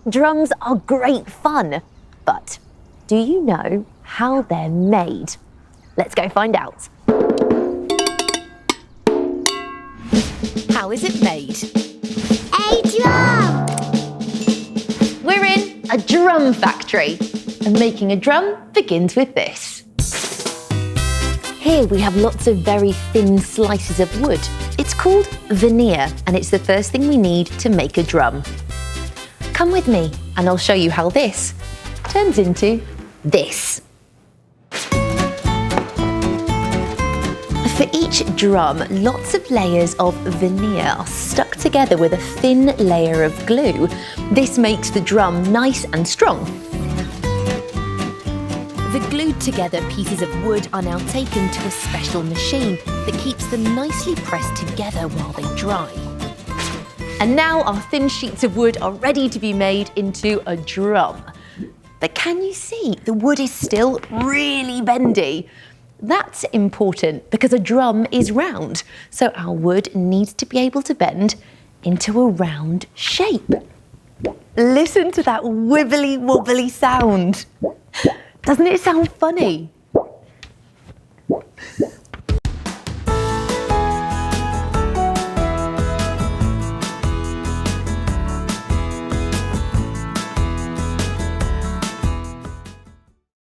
Drums are great fun, but do you know how they're made? Let's go find out. How is it made? A drum! We're in a drum factory, and making a drum begins with this. Here we have lots of very thin slices of wood. It's called veneer, and it's the first thing we need to make a drum. Come with me, and I'll show you how this turns into this. For each drum, lots of layers of veneer are stuck together with a thin layer of glue. This makes the drum nice and strong. The glued together pieces of wood are now taken to a special machine that keeps them nicely pressed together while they dry. And now our thin sheets of wood are ready to be made into a drum. But can you see the wood is still really bendy? That's important because a drum is round, so our wood needs to be able to bend into a round shape. Listen to that wibbly wobbly sound. Doesn't it sound funny?